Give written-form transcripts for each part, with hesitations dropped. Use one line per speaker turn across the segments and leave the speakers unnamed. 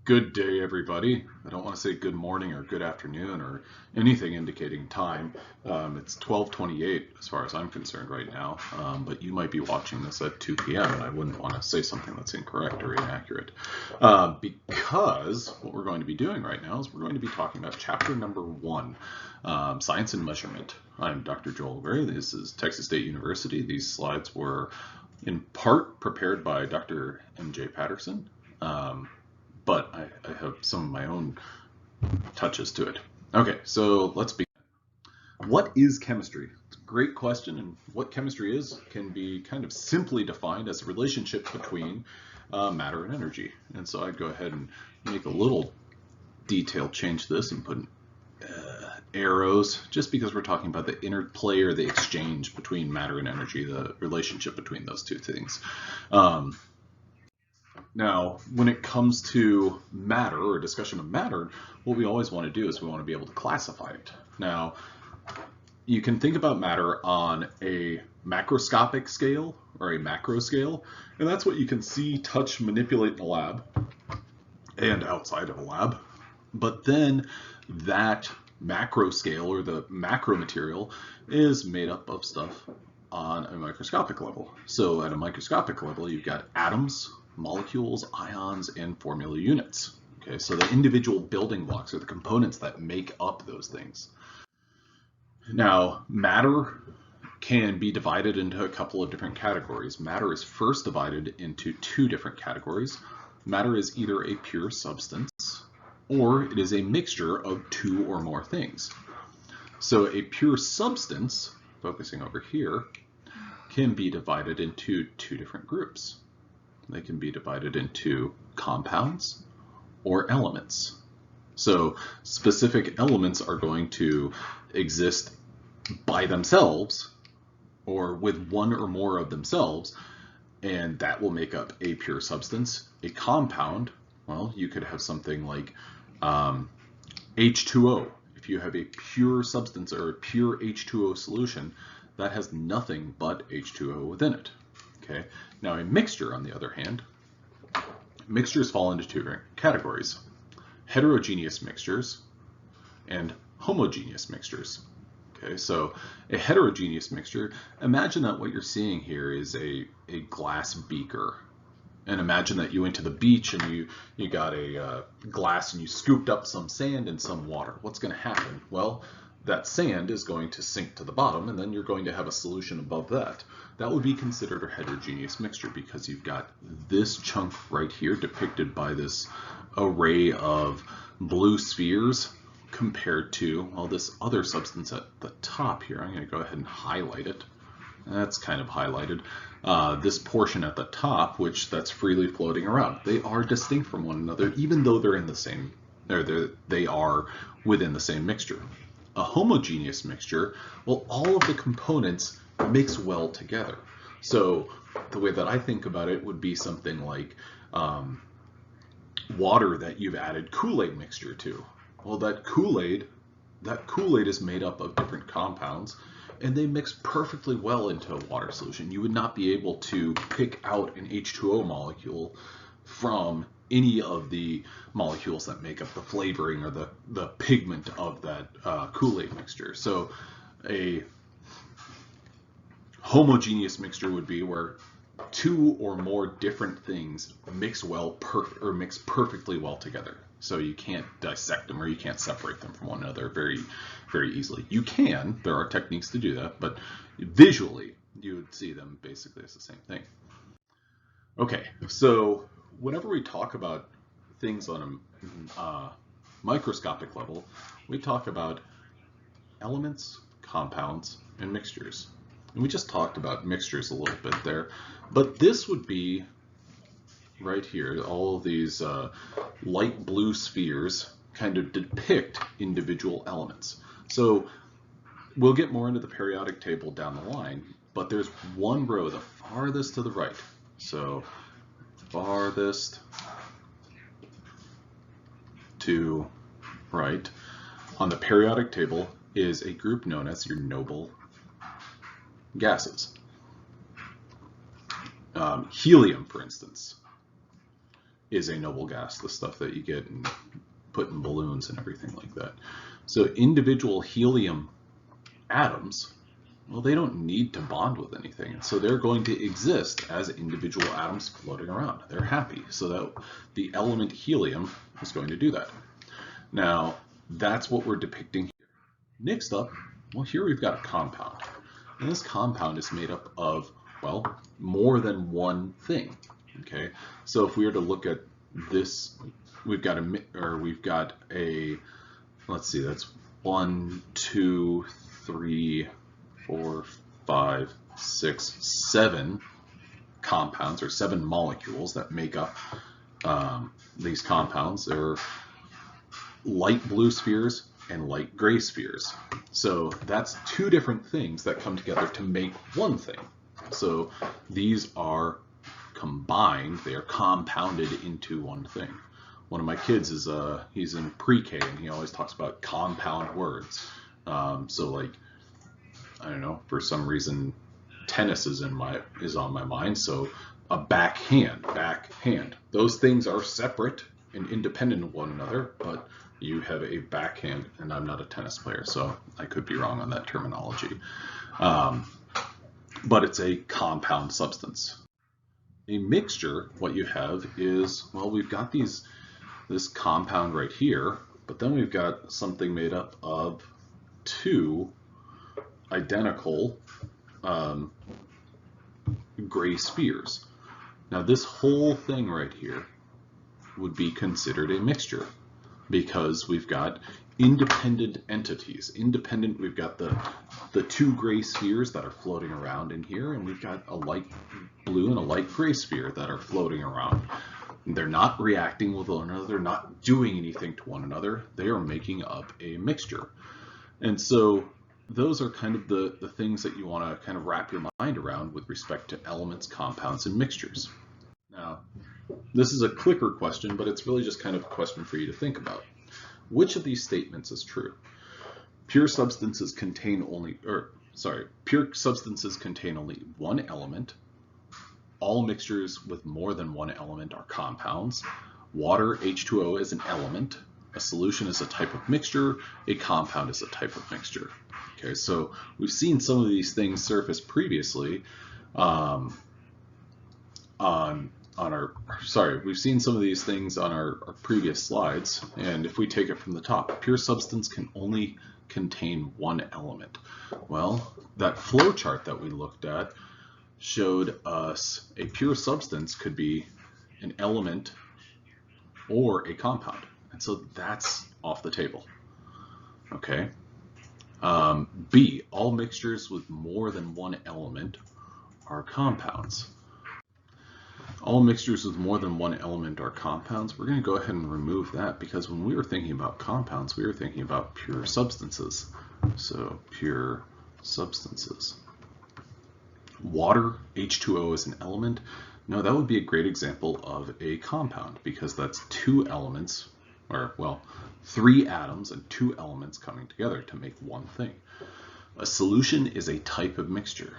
Good day, everybody. I don't want to say good morning or good afternoon or anything indicating time. It's 12:28 as far as I'm concerned right now, but you might be watching this at 2 p.m. and I wouldn't want to say something that's incorrect or inaccurate. Because what we're going to be doing right now is we're going to be talking about chapter number 1, Science and Measurement. I'm Dr. Joel Gray. This is Texas State University. These slides were in part prepared by Dr. M.J. Patterson. But I have some of my own touches to it. Okay, so let's begin. What is chemistry? It's a great question, and what chemistry is can be kind of simply defined as a relationship between matter and energy. And so I'd go ahead and make a little detail change to this and put arrows, just because we're talking about the interplay or the exchange between matter and energy, the relationship between those two things. Now, when it comes to matter or discussion of matter, what we always want to do is we want to be able to classify it. Now, you can think about matter on a macroscopic scale or a macro scale, and that's what you can see, touch, manipulate in a lab and outside of a lab. But then that macro scale or the macro material is made up of stuff on a microscopic level. So at a microscopic level, you've got atoms, molecules, ions, and formula units. Okay, so the individual building blocks are the components that make up those things. Now, matter can be divided into a couple of different categories. Matter is first divided into two different categories. Matter is either a pure substance or it is a mixture of two or more things. So a pure substance, focusing over here, can be divided into two different groups. They can be divided into compounds or elements. So specific elements are going to exist by themselves or with one or more of themselves, and that will make up a pure substance. A compound, well, you could have something like H2O. If you have a pure substance or a pure H2O solution, that has nothing but H2O within it. Okay. Now a mixture, on the other hand, mixtures fall into two different categories: heterogeneous mixtures and homogeneous mixtures. Okay, so a heterogeneous mixture, imagine that what you're seeing here is a glass beaker. And imagine that you went to the beach and you got a glass and you scooped up some sand and some water. What's going to happen? Well, that sand is going to sink to the bottom, and then you're going to have a solution above that. That would be considered a heterogeneous mixture because you've got this chunk right here depicted by this array of blue spheres compared to, well, this other substance at the top here. I'm going to go ahead and highlight it. That's kind of highlighted. This portion at the top, that's freely floating around. They are distinct from one another, even though they're in the same, or they are within the same mixture. A homogeneous mixture, well, all of the components mix well together. So the way that I think about it would be something like water that you've added Kool-Aid mixture to. Well, that Kool-Aid is made up of different compounds, and they mix perfectly well into a water solution. You would not be able to pick out an H2O molecule from any of the molecules that make up the flavoring or the pigment of that Kool-Aid mixture. So a homogeneous mixture would be where two or more different things mix perfectly well together. So you can't dissect them or you can't separate them from one another very, very easily. You can, there are techniques to do that, but visually you would see them basically as the same thing. Okay, so whenever we talk about things on a microscopic level, we talk about elements, compounds, and mixtures. And we just talked about mixtures a little bit there, but this would be right here. All of these light blue spheres kind of depict individual elements. So we'll get more into the periodic table down the line, but there's one row, the farthest to the right. So farthest to right on the periodic table is a group known as your noble gases. Helium, for instance. is a noble gas, the stuff that you get and put in balloons and everything like that. So individual helium atoms, well, they don't need to bond with anything. So they're going to exist as individual atoms floating around. They're happy. So that the element helium is going to do that. Now, that's what we're depicting here. Next up, well, here we've got a compound. And this compound is made up of, well, more than one thing. Okay, so if we were to look at this, we've got a, let's see, that's 1, 2, 3, 4, 5, 6, 7 compounds, or 7 molecules that make up these compounds. They're light blue spheres and light gray spheres. So that's 2 different things that come together to make one thing. So these are combined, they are compounded into one thing. One of my kids is he's in pre-K and he always talks about compound words. So like, I don't know, for some reason tennis is on my mind. So a backhand. Those things are separate and independent of one another, but you have a backhand, and I'm not a tennis player, so I could be wrong on that terminology. But it's a compound substance. A mixture, what you have is, well, we've got this compound right here, but then we've got something made up of 2 identical gray spheres. Now this whole thing right here would be considered a mixture because we've got independent entities. Independent, we've got the 2 gray spheres that are floating around in here, and we've got a light blue and a light gray sphere that are floating around. They're not reacting with one another, they're not doing anything to one another, they are making up a mixture. And so those are kind of the things that you want to kind of wrap your mind around with respect to elements, compounds, and mixtures. Now, this is a clicker question, but it's really just kind of a question for you to think about. Which of these statements is true? Pure substances contain only one element. All mixtures with more than one element are compounds. Water, H2O, is an element. A solution is a type of mixture. A compound is a type of mixture. Okay, so we've seen some of these things surface previously we've seen some of these things on our previous slides, and if we take it from the top, pure substance can only contain one element. Well, that flow chart that we looked at showed us a pure substance could be an element or a compound, and so that's off the table. Okay. B, all mixtures with more than one element are compounds. All mixtures with more than one element are compounds. We're going to go ahead and remove that because when we were thinking about compounds, we were thinking about pure substances. So pure substances. Water, H2O, is an element. No, that would be a great example of a compound because that's 2 elements, or well, 3 atoms and 2 elements coming together to make one thing. A solution is a type of mixture.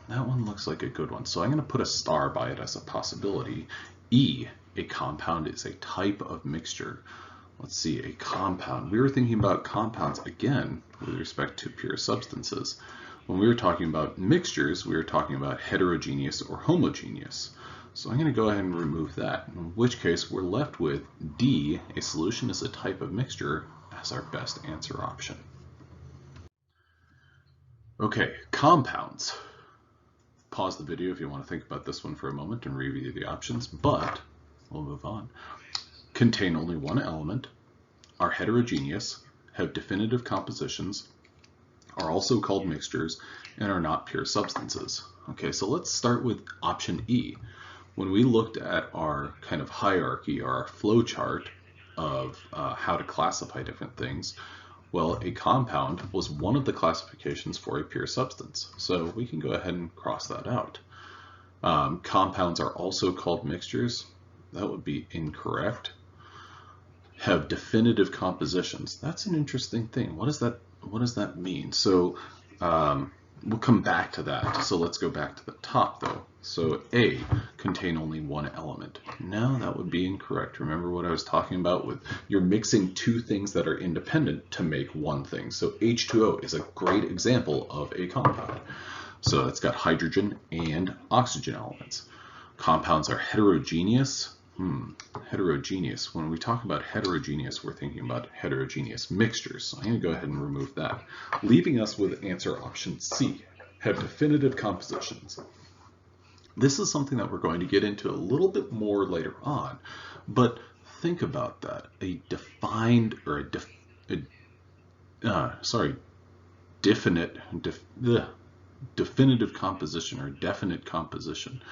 That one looks like a good one. So I'm going to put a star by it as a possibility. E, a compound is a type of mixture. Let's see, a compound. We were thinking about compounds again with respect to pure substances. When we were talking about mixtures, we were talking about heterogeneous or homogeneous. So I'm going to go ahead and remove that, in which case we're left with D, a solution is a type of mixture, as our best answer option. Okay, compounds. Pause the video if you want to think about this one for a moment and review the options, but we'll move on. Contain only one element, are heterogeneous, have definitive compositions, are also called mixtures, and are not pure substances. Okay, so let's start with option E. When we looked at our kind of hierarchy or our flow chart of how to classify different things, well, a compound was one of the classifications for a pure substance. So we can go ahead and cross that out. Compounds are also called mixtures. That would be incorrect. Have definitive compositions. That's an interesting thing. What does that mean? So we'll come back to that. So let's go back to the top though. So A, contain only one element. No, that would be incorrect. Remember what I was talking about with you're mixing two things that are independent to make one thing. So H2O is a great example of a compound. So it's got hydrogen and oxygen elements. Compounds are heterogeneous. Heterogeneous. When we talk about heterogeneous, we're thinking about heterogeneous mixtures. So I'm going to go ahead and remove that, leaving us with answer option C, have definitive compositions. This is something that we're going to get into a little bit more later on, but think about that. A defined or definitive composition or definite composition.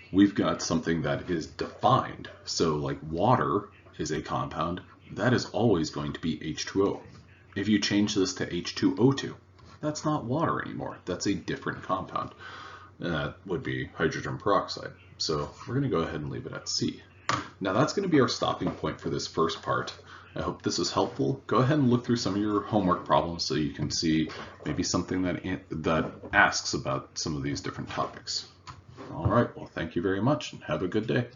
We've got something that is defined. So like water is a compound, that is always going to be H2O. If you change this to H2O2, that's not water anymore. That's a different compound. And that would be hydrogen peroxide. So we're going to go ahead and leave it at C. Now that's going to be our stopping point for this first part. I hope this is helpful. Go ahead and look through some of your homework problems so you can see maybe something that asks about some of these different topics. All right, well, thank you very much and have a good day.